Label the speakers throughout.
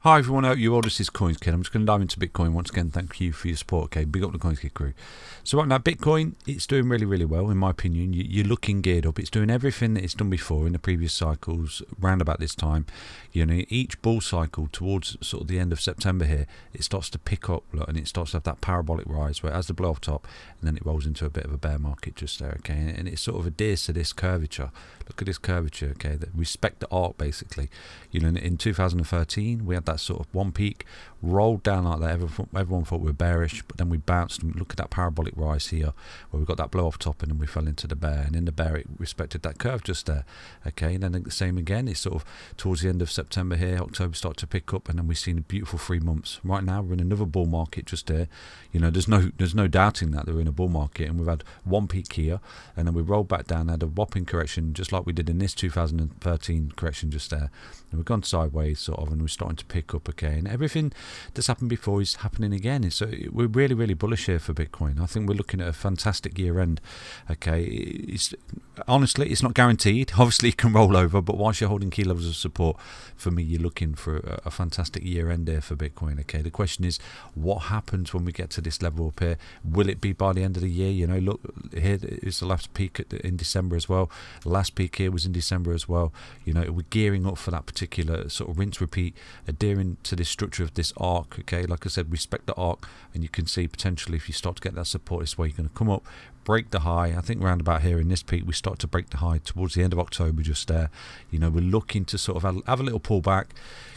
Speaker 1: Hi everyone, I hope you all. This is CoinsKid. I'm just going to dive into Bitcoin once again. Thank you for your support. Okay, big up the CoinsKid crew. So right now, Bitcoin, it's doing really, really well in my opinion. You're looking geared up. It's doing everything that it's done before in the previous cycles. Round about this time, you know, each bull cycle towards sort of the end of September here, it starts to pick up, and it starts to have that parabolic rise where it has the blow off top, and then it rolls into a bit of a bear market just there. Okay, and it sort of adheres to this curvature. Look at this curvature. Okay, that respect the arc basically. You know, in 2013 we had that sort of one peak, rolled down like that. Everyone thought we were bearish, but then we bounced, and look at that parabolic rise here where we got that blow off top, and then we fell into the bear, and in the bear it respected that curve just there. Okay, and then the same again. It's sort of towards the end of September here, October start to pick up, and then we've seen a beautiful 3 months. Right now we're in another bull market just there. You know, there's no doubting that we're in a bull market, and we've had one peak here, and then we rolled back down, had a whopping correction just like we did in this 2013 correction just there, and we've gone sideways sort of, and we're starting to pick up. Okay, and everything that's happened before is happening again. So we're really, really bullish here for Bitcoin. I think we're looking at a fantastic year end. Okay, honestly, it's not guaranteed. Obviously it can roll over, but whilst you're holding key levels of support, for me, you're looking for a fantastic year end here for Bitcoin. Okay, the question is, what happens when we get to this level up here? Will it be by the end of the year? You know, look, here is the last peak in December as well. The last peak here was in December as well. You know, we're gearing up for that particular sort of rinse repeat, adhering to this structure of this arc. Okay, like I said, respect the arc, and you can see potentially if you start to get that support this way, you're going to come up, break the high. I think round about here in this peak we start to break the high towards the end of October just there. You know, we're looking to sort of have a little pullback,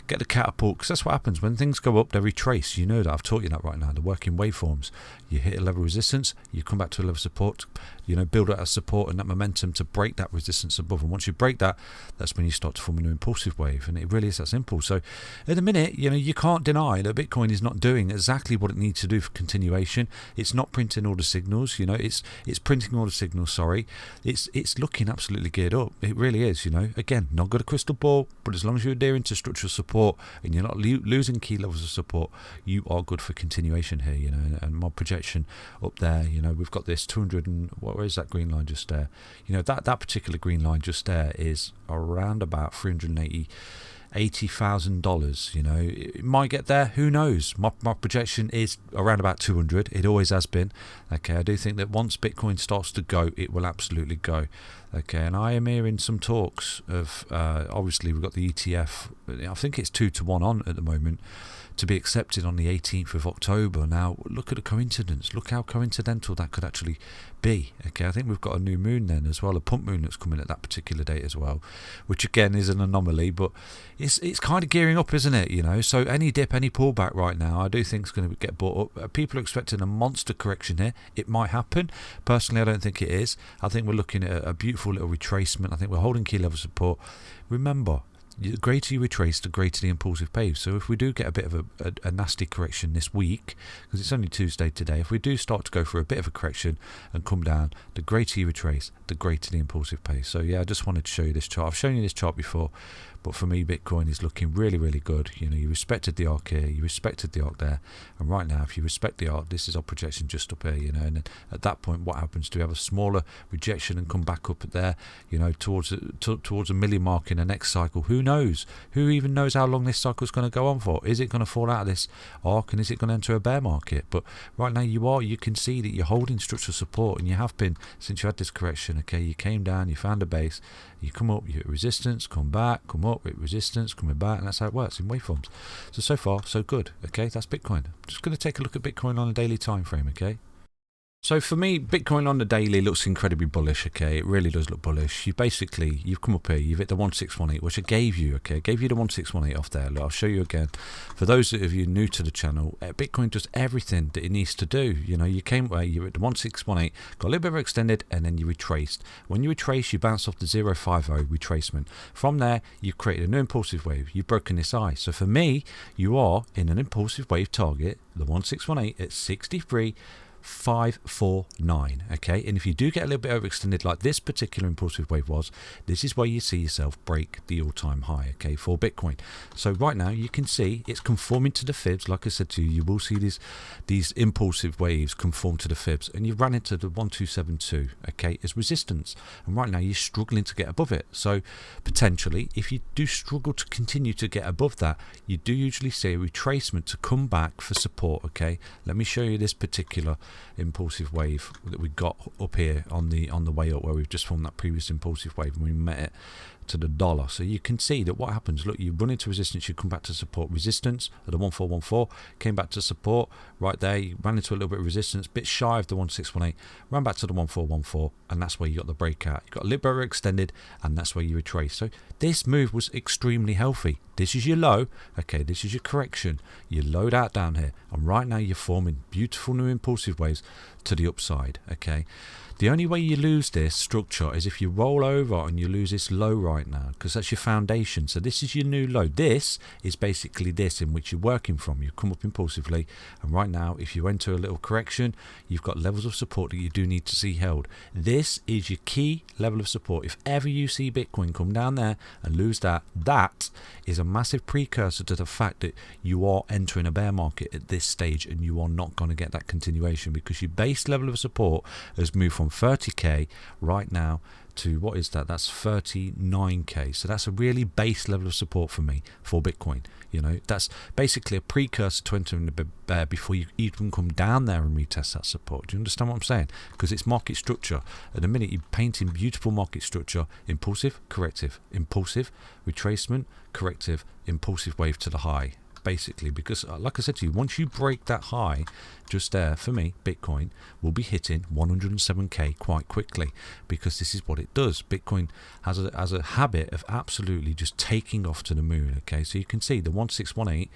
Speaker 1: get the catapult, because that's what happens when things go up. They retrace. You know that, I've taught you that right now. The working waveforms, you hit a level of resistance, you come back to a level of support, you know, build out a support and that momentum to break that resistance above, and once you break that, that's when you start to form an impulsive wave, and it really is that simple. So at the minute, you know, you can't deny that Bitcoin is not doing exactly what it needs to do for continuation. It's not printing all the signals, you know, it's printing all the signals, sorry. It's looking absolutely geared up. It really is, you know. Again, not got a crystal ball, but as long as you're adhering to structural support and you're not losing key levels of support, you are good for continuation here, you know. And my projection up there, you know, we've got this 200 and where is that green line just there? You know, that particular green line just there is around about $380,000. You know, it might get there, who knows. My projection is around about 200. It always has been. Okay, I do think that once Bitcoin starts to go, it will absolutely go. Okay, and I am hearing some talks of obviously we've got the ETF, I think it's 2 to 1 on at the moment, to be accepted on the 18th of October. Now look at the coincidence, look how coincidental that could actually be. Okay, I think we've got a new moon then as well, a pump moon that's coming at that particular date as well, which again is an anomaly, but it's kind of gearing up, isn't it? You know, so any dip, any pullback right now, I do think it's going to get bought up. People are expecting a monster correction here. It might happen. Personally, I don't think it is. I think we're looking at a beautiful little retracement. I think we're holding key level support. Remember, the greater you retrace, the greater the impulsive wave. So if we do get a bit of a nasty correction this week, because it's only Tuesday today, if we do start to go for a bit of a correction and come down, the greater you retrace, the greater the impulsive pace. So yeah, I just wanted to show you this chart. I've shown you this chart before, but for me, Bitcoin is looking really, really good. You know, you respected the arc here, you respected the arc there, and right now, if you respect the arc, this is our projection just up here. You know, and at that point, what happens? Do we have a smaller rejection and come back up there? You know, towards a million mark in the next cycle? Who knows? Who even knows how long this cycle is going to go on for? Is it going to fall out of this arc, and is it going to enter a bear market? But right now, you can see that you're holding structural support, and you have been since you had this correction. Okay, you came down, you found a base, you come up, you hit resistance, come back, come up, hit resistance, coming back, and that's how it works in waveforms. So far so good. Okay, that's Bitcoin. I'm just going to take a look at Bitcoin on a daily time frame. Okay, so for me, Bitcoin on the daily looks incredibly bullish. Okay, it really does look bullish. You've come up here, you've hit the 1618, which I gave you. Okay, I gave you the 1618 off there. Look, I'll show you again. For those of you new to the channel, Bitcoin does everything that it needs to do. You know, you came where you were at the 1618, got a little bit of extended, and then you retraced. When you retrace, you bounce off the 050 retracement. From there, you've created a new impulsive wave. You've broken this high. So for me, you are in an impulsive wave target, the 1618 at 63. 549. Okay, and if you do get a little bit overextended like this particular impulsive wave was, this is where you see yourself break the all-time high, okay, for Bitcoin. So right now you can see it's conforming to the fibs. Like I said to you, you will see these impulsive waves conform to the fibs, and you've ran into the 1272, okay, as resistance, and right now you're struggling to get above it. So potentially, if you do struggle to continue to get above that, you do usually see a retracement to come back for support. Okay, let me show you this particular impulsive wave that we got up here on the way up, where we've just formed that previous impulsive wave and we met it to the dollar. So you can see that what happens, look, you run into resistance, you come back to support, resistance at the 1414, came back to support right there, you ran into a little bit of resistance, bit shy of the 1618, ran back to the 1414, and that's where you got the breakout. You got a little bit extended, and that's where you retrace. So this move was extremely healthy. This is your low, okay, this is your correction, you load out down here, and right now you're forming beautiful new impulsive waves to the upside, okay. The only way you lose this structure is if you roll over and you lose this low right now, because that's your foundation. So this is your new low. This is basically this in which you're working from. You come up impulsively, and right now if you enter a little correction, you've got levels of support that you do need to see held. This is your key level of support. If ever you see Bitcoin come down there and lose that, that is a massive precursor to the fact that you are entering a bear market at this stage, and you are not going to get that continuation, because your base level of support has moved from 30k right now to, what is that? That's 39k. So that's a really base level of support for me for Bitcoin. You know, that's basically a precursor to entering the bear before you even come down there and retest that support. Do you understand what I'm saying? Because it's market structure. At the minute, you're painting beautiful market structure: impulsive, corrective, impulsive, retracement, corrective, impulsive wave to the high. Basically, because like I said to you, once you break that high just there, for me, Bitcoin will be hitting 107k quite quickly, because this is what it does. Bitcoin has a habit of absolutely just taking off to the moon. Okay, so you can see the 1618,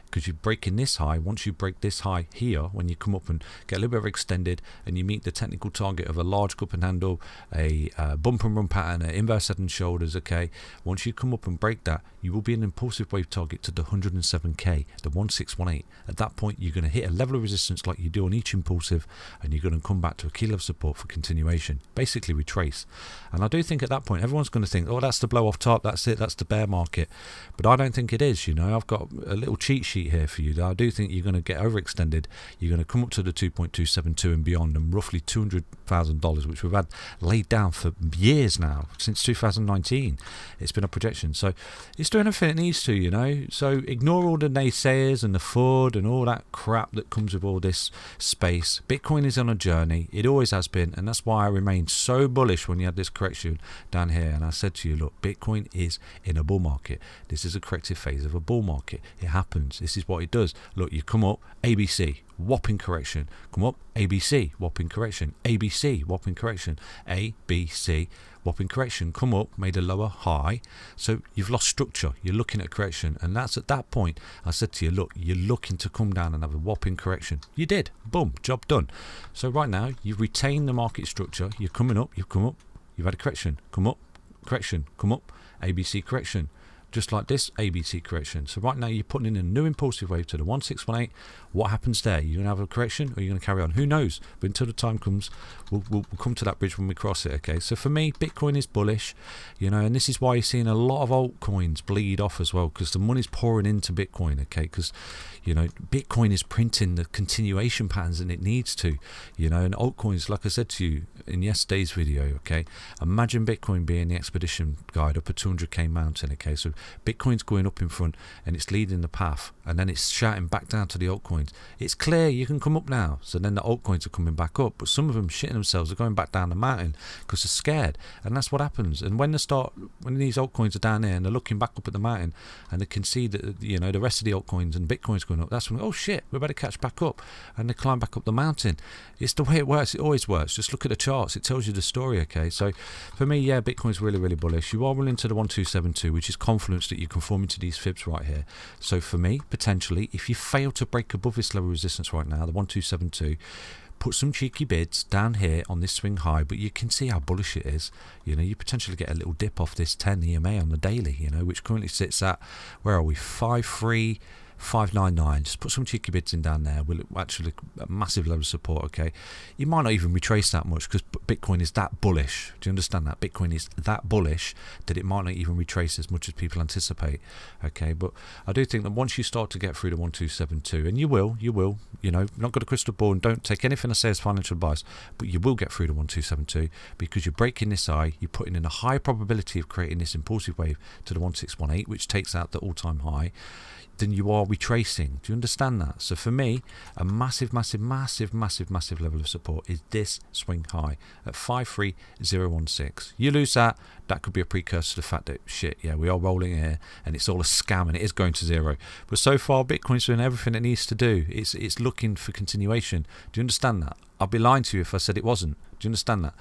Speaker 1: because you're breaking this high. Once you break this high here, when you come up and get a little bit extended and you meet the technical target of a large cup and handle, a bump and run pattern, an inverse head and shoulders, okay, once you come up and break that, you will be an impulsive wave target to the 107k, the 1618. At that point, you're going to hit a level of resistance like you do on each impulsive, and you're going to come back to a key level of support for continuation, basically retrace. And I do think at that point everyone's going to think, oh, that's the blow off top, that's it, that's the bear market. But I don't think it is. You know, I've got a little cheat sheet here for you. I do think you're going to get overextended. You're going to come up to the 2.272 and beyond, and roughly $200,000, which we've had laid down for years now, since 2019. It's been a projection, so it's doing everything it needs to, you know. So ignore all the naysayers and the FUD and all that crap that comes with all this space. Bitcoin is on a journey. It always has been, and that's why I remained so bullish when you had this correction down here. And I said to you, look, Bitcoin is in a bull market. This is a corrective phase of a bull market. It happens. This is what it does. Look, you come up, ABC, whopping correction. Come up, ABC, whopping correction. ABC, whopping correction. ABC, whopping correction. Come up, made a lower high. So you've lost structure. You're looking at a correction. And that's at that point, I said to you, look, you're looking to come down and have a whopping correction. You did. Boom, job done. So right now, you've retained the market structure. You're coming up, you've come up, you've had a correction. Come up, correction, come up, ABC correction. Just like this ABC correction. So right now you're putting in a new impulsive wave to the 1618. What happens there? You're going to have a correction, or you're going to carry on? Who knows? But until the time comes, we'll come to that bridge when we cross it. Okay. So for me, Bitcoin is bullish, you know, and this is why you're seeing a lot of altcoins bleed off as well, because the money's pouring into Bitcoin. Okay, because you know Bitcoin is printing the continuation patterns, and it needs to, you know, and altcoins, like I said to you in yesterday's video. Okay, imagine Bitcoin being the expedition guide up a 200k mountain. Okay, so Bitcoin's going up in front and it's leading the path, and then it's shouting back down to the altcoins, it's clear, you can come up now. So then the altcoins are coming back up, but some of them shitting themselves are going back down the mountain because they're scared. And that's what happens. And when these altcoins are down there and they're looking back up at the mountain and they can see that, you know, the rest of the altcoins and Bitcoin's going up, that's when, oh shit, we better catch back up, and they climb back up the mountain. It's the way it works. It always works. Just look at the charts, it tells you the story. Okay, so for me, yeah, Bitcoin's really, really bullish. You are running to the 1272, which is confluence that you're conforming to these fibs right here. So for me, potentially, if you fail to break above this level of resistance right now, the 1272, put some cheeky bids down here on this swing high, but you can see how bullish it is. You know, you potentially get a little dip off this 10 EMA on the daily, you know, which currently sits at, where are we, 5.3 599. Just put some cheeky bids in down there. Will actually a massive level of support. Okay, you might not even retrace that much because Bitcoin is that bullish. Do you understand that? Bitcoin is that bullish that it might not even retrace as much as people anticipate. Okay, but I do think that once you start to get through the 1272, and you will, you know, not got a crystal ball, and don't take anything I say as financial advice, but you will get through the 1272 because you're breaking this high, you're putting in a high probability of creating this impulsive wave to the 1618, which takes out the all-time high. Then you are retracing. Do you understand that? So for me, a massive level of support is this swing high at 53016. You lose that, that could be a precursor to the fact that shit, yeah, we are rolling here and it's all a scam and it is going to zero. But so far, Bitcoin's doing everything it needs to do. It's looking for continuation. Do you understand that? I'd be lying to you if I said it wasn't. Do you understand that?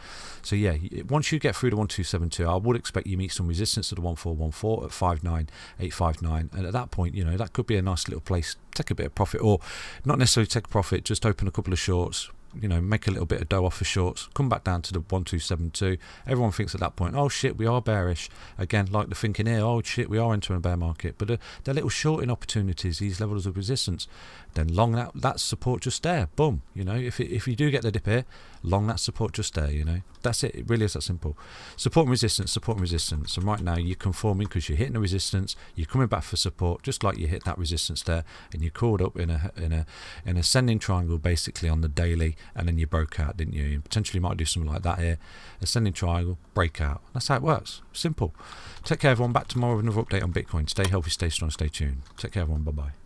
Speaker 1: So yeah, once you get through the 1272, I would expect you meet some resistance to the 1414 at 59859, and at that point, you know, that could be a nice little place. Take a bit of profit, or not necessarily take a profit, just open a couple of shorts. You know, make a little bit of dough off the shorts, come back down to the 1272. Everyone thinks at that point, oh shit, we are bearish. Again, like the thinking here, oh shit, we are entering a bear market. But they're little shorting opportunities, these levels of resistance. Then long that support just there, boom. You know, if you do get the dip here, long that support just there. You know, that's it. It really is that simple. Support and resistance, support and resistance. And right now you're conforming because you're hitting the resistance. You're coming back for support, just like you hit that resistance there, and you're caught up in an ascending triangle basically on the daily. And then you broke out, didn't you? You potentially might do something like that here. Ascending triangle, breakout. That's how it works. Simple. Take care, everyone. Back tomorrow with another update on Bitcoin. Stay healthy, stay strong, stay tuned. Take care, everyone. Bye-bye.